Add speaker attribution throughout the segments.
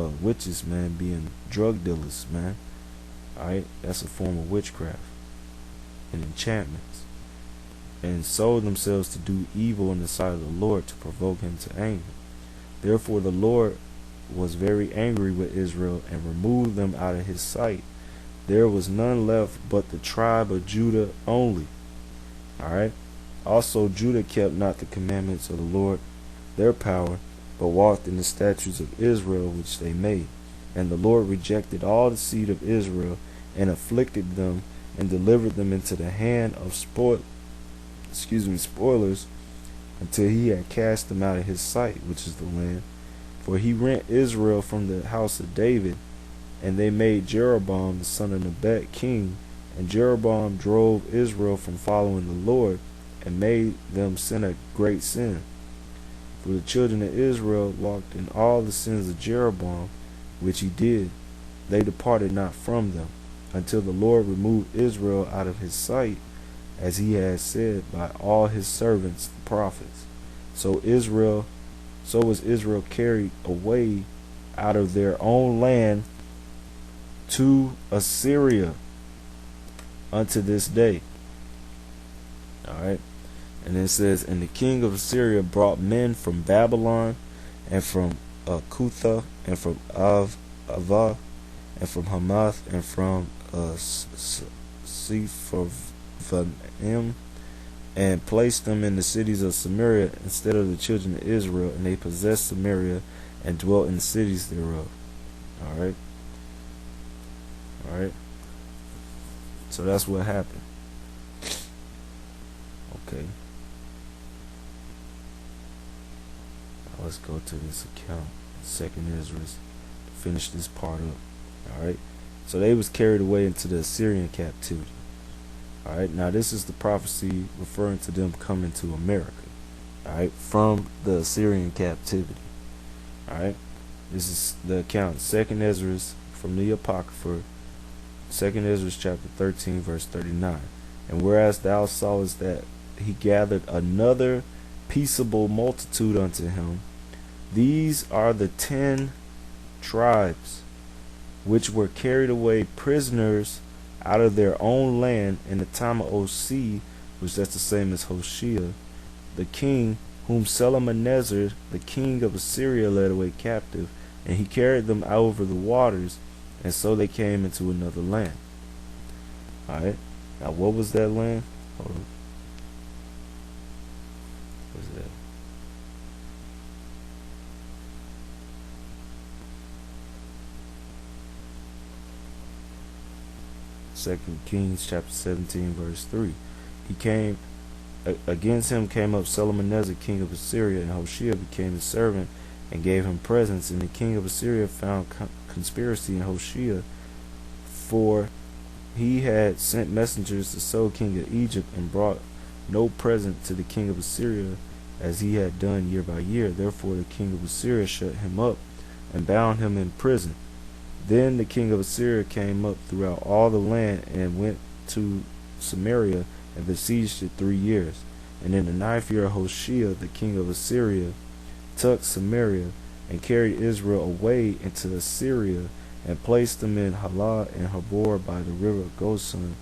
Speaker 1: witches, man, being drug dealers, man. Alright, that's a form of witchcraft and enchantments, and sold themselves to do evil in the sight of the Lord to provoke him to anger. Therefore the Lord was very angry with Israel and removed them out of his sight. There was none left but the tribe of Judah only. Alright. Also Judah kept not the commandments of the Lord their power, but walked in the statutes of Israel which they made. And the Lord rejected all the seed of Israel, and afflicted them, and delivered them into the hand of spoilers, until he had cast them out of his sight, which is the land. For he rent Israel from the house of David, and they made Jeroboam the son of Nebat king. And Jeroboam drove Israel from following the Lord, and made them sin a great sin. For the children of Israel walked in all the sins of Jeroboam, which he did. They departed not from them, until the Lord removed Israel out of his sight, as he had said by all his servants the prophets. So was Israel carried away out of their own land to Assyria unto this day. Alright. And it says, and the king of Assyria brought men from Babylon, and from Cutha, and from Avah, and from Hamath, and from Sepharvaim, and placed them in the cities of Samaria instead of the children of Israel, and they possessed Samaria and dwelt in the cities thereof. Alright. Alright. So that's what happened. Okay. Now let's go to this account. Second Ezra, to finish this part up. Alright. So they was carried away into the Assyrian captivity. Alright, now this is the prophecy referring to them coming to America. Alright, from the Assyrian captivity. Alright, this is the account. Second Ezra from the Apocrypha, Second Ezra chapter 13, verse 39. And whereas thou sawest that he gathered another peaceable multitude unto him, these are the 10 tribes which were carried away prisoners out of their own land in the time of Osea, which that's the same as Hoshea, the king, whom Shalmaneser, the king of Assyria, led away captive, and he carried them over the waters, and so they came into another land. Alright, now what was that land? Hold on. What was that? Second Kings chapter 17, verse 3. He came against him came up Shalmaneser, king of Assyria, and Hoshea became his servant and gave him presents. And the king of Assyria found conspiracy in Hoshea, for he had sent messengers to So, king of Egypt, and brought no present to the king of Assyria, as he had done year by year. Therefore the king of Assyria shut him up and bound him in prison. Then the king of Assyria came up throughout all the land, and went to Samaria, and besieged it 3 years. And in the 9th year of Hoshea, the king of Assyria took Samaria, and carried Israel away into Assyria, and placed them in Halah and Habor by the river Gozan,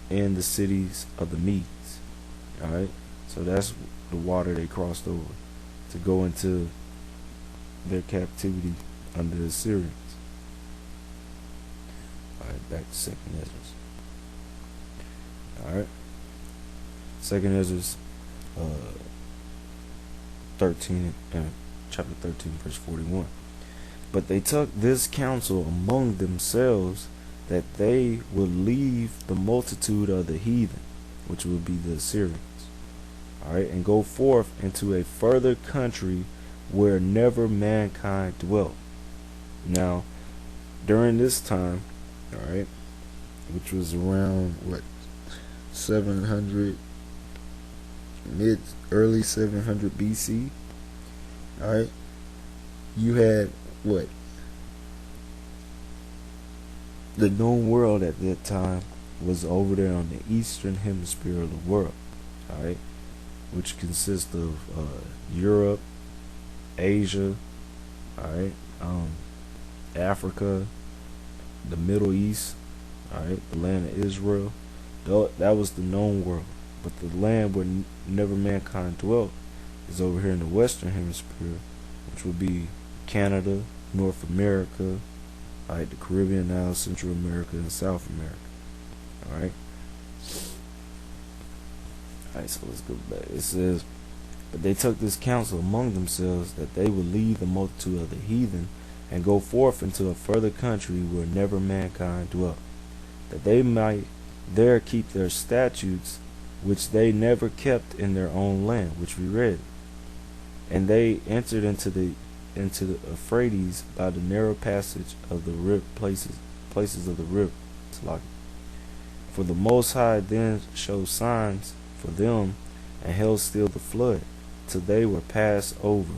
Speaker 1: in the cities of the Medes. Alright, so that's the water they crossed over to go into their captivity under the Assyrians. Alright, back to Second Ezra. Alright. Second Ezra 13 and chapter 13, verse 41. But they took this counsel among themselves, that they would leave the multitude of the heathen, which would be the Assyrians, alright, and go forth into a further country where never mankind dwelt. Now, during this time, alright, which was around what, 700, early 700 BC, alright, you had what, the known world at that time was over there on the eastern hemisphere of the world, alright, which consists of Europe, Asia, alright, Africa, the Middle East, alright, the land of Israel. That was the known world. But the land where never mankind dwelt is over here in the Western Hemisphere, which would be Canada, North America, alright, the Caribbean now, Central America, and South America. Alright. Alright, so let's go back. It says, but they took this counsel among themselves that they would leave the multitude of the heathen and go forth into a further country where never mankind dwelt, that they might there keep their statutes which they never kept in their own land, which we read. And they entered into the Euphrates by the narrow passage of the places of the river. For the Most High then showed signs for them, and held still the flood, till they were passed over.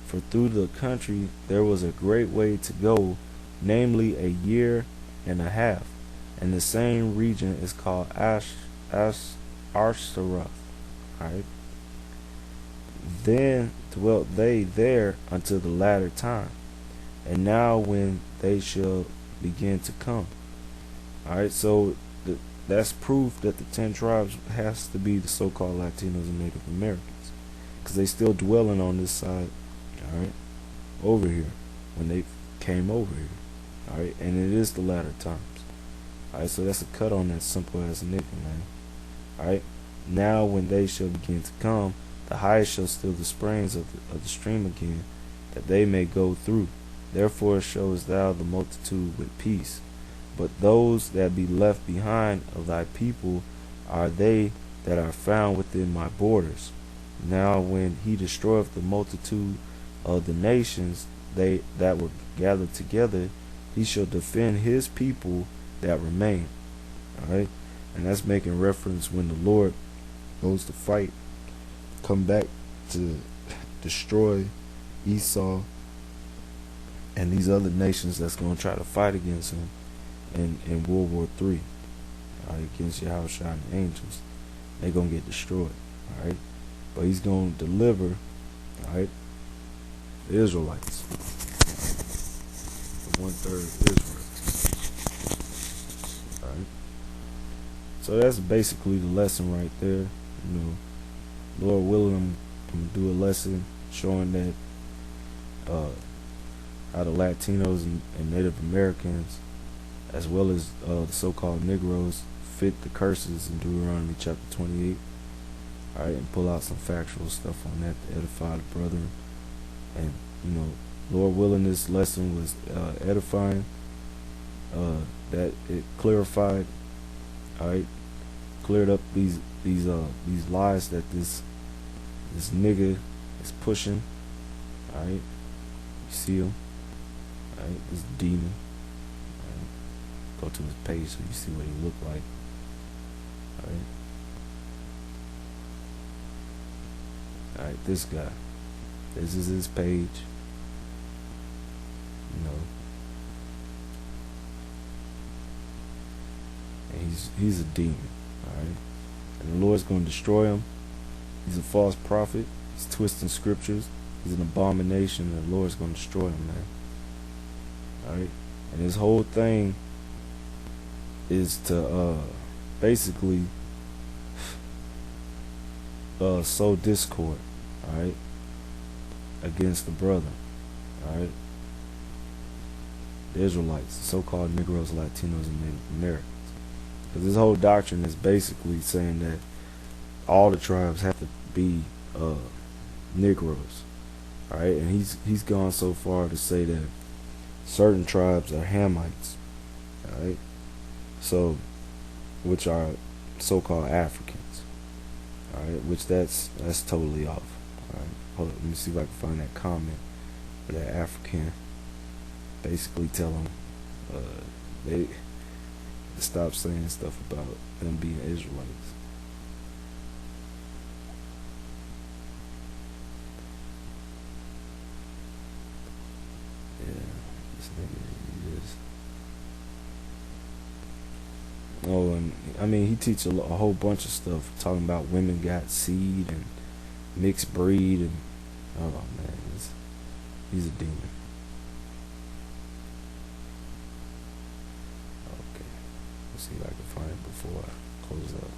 Speaker 1: For through the country there was a great way to go, namely a year and a half, and the same region is called Ashtaroth. Right? Then dwelt they there until the latter time, and now when they shall begin to come. Alright, so that's proof that the 10 tribes has to be the so-called Latinos and Native Americans, because they still dwelling on this side, alright, over here, when they came over here, alright, and it is the latter times. Alright, so that's a cut on that simple ass nigga, man. Alright, now when they shall begin to come, the highest shall still the springs of the stream again, that they may go through. Therefore showest thou the multitude with peace. But those that be left behind of thy people are they that are found within my borders. Now when he destroyeth the multitude of the nations they that were gathered together, he shall defend his people that remain. Alright? And that's making reference when the Lord goes to fight, come back to destroy Esau and these other nations that's going to try to fight against him in World War III, against Yahushua and the angels. They're going to get destroyed. Alright? But he's going to deliver, alright, the Israelites. The 1/3 of Israel. Alright? So that's basically the lesson right there. You know, Lord willing, I'm going to do a lesson showing that how the Latinos and Native Americans, as well as the so-called Negros, fit the curses in Deuteronomy chapter 28. Alright, and pull out some factual stuff on that to edify the brethren. And, you know, Lord willing, this lesson was edifying, that it clarified, alright, cleared up these lies that this nigga is pushing. Alright, you see him, alright, this demon. Go to his page so you see what he looked like. Alright. Alright, this guy. This is his page. You know. And he's a demon. Alright. And the Lord's gonna destroy him. He's a false prophet. He's twisting scriptures. He's an abomination, and the Lord's gonna destroy him, man. Alright. And his whole thing is to basically sow discord, alright, against the brother, alright, the Israelites, the so-called Negros, Latinos, and Native Americans. Because this whole doctrine is basically saying that all the tribes have to be Negroes, alright, and he's gone so far to say that certain tribes are Hamites, alright, so, which are so-called Africans, alright, which that's totally off. Alright, hold up, let me see if I can find that comment where that African basically tell them they to stop saying stuff about them being Israelites. Yeah, this nigga is. Oh, and I mean, he teaches a whole bunch of stuff talking about women got seed and mixed breed, and oh man, he's a demon. Let's see if I can find it before I close up.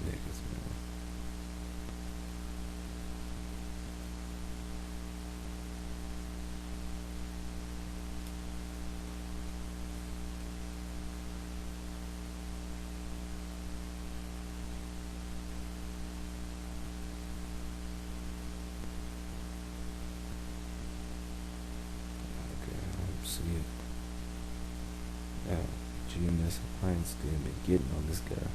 Speaker 1: Niggas, man. Okay, I don't see it. Yeah, GMS Appliance still been getting on this guy.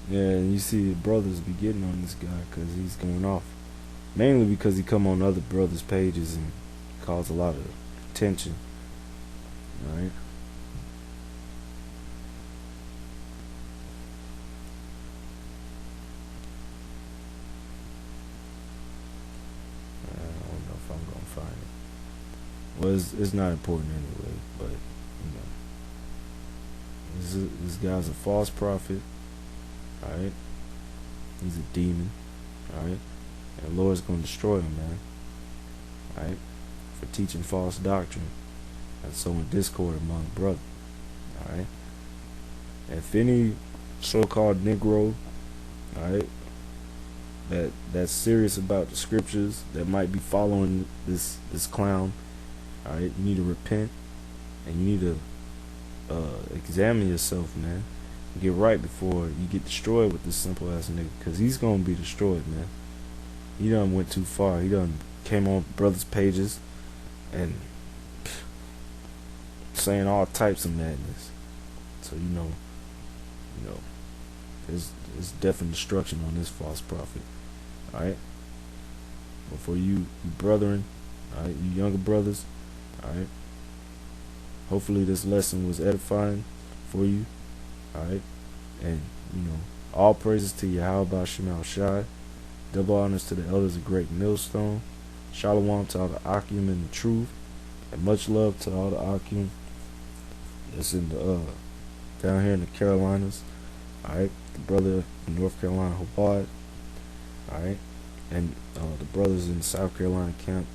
Speaker 1: Yeah, and you see brothers be getting on this guy because he's going off. Mainly because he come on other brothers' pages and cause a lot of attention. Alright? I don't know if I'm gonna find it. Well, it's not important anyway, but this guy's a false prophet. Alright? He's a demon. Alright? And the Lord's gonna destroy him, man. Alright? For teaching false doctrine and sowing discord among brothers. Alright? If any so-called Negro, alright, that's serious about the scriptures, that might be following this clown, alright, you need to repent and you need to examine yourself, man. Get right before you get destroyed with this simple ass nigga, because he's gonna be destroyed, man. He done went too far. He done came on brothers' pages and saying all types of madness. So you know, there's definite destruction on this false prophet. Alright? But for you brethren, alright, you younger brothers, alright, hopefully this lesson was edifying for you. Alright? And, all praises to Yahweh Shemal Shai. Double honors to the elders of Great Millstone. Shalom to all the Akim in the truth. And much love to all the Akim that's in the down here in the Carolinas. Alright? The brother in North Carolina, Hobart. Alright? And the brothers in South Carolina camp,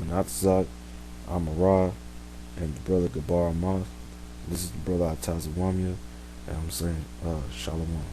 Speaker 1: Manatzak, Amarah, and the brother Gabar Amath. This is the brother Atazawamia. And I'm saying, Shalom.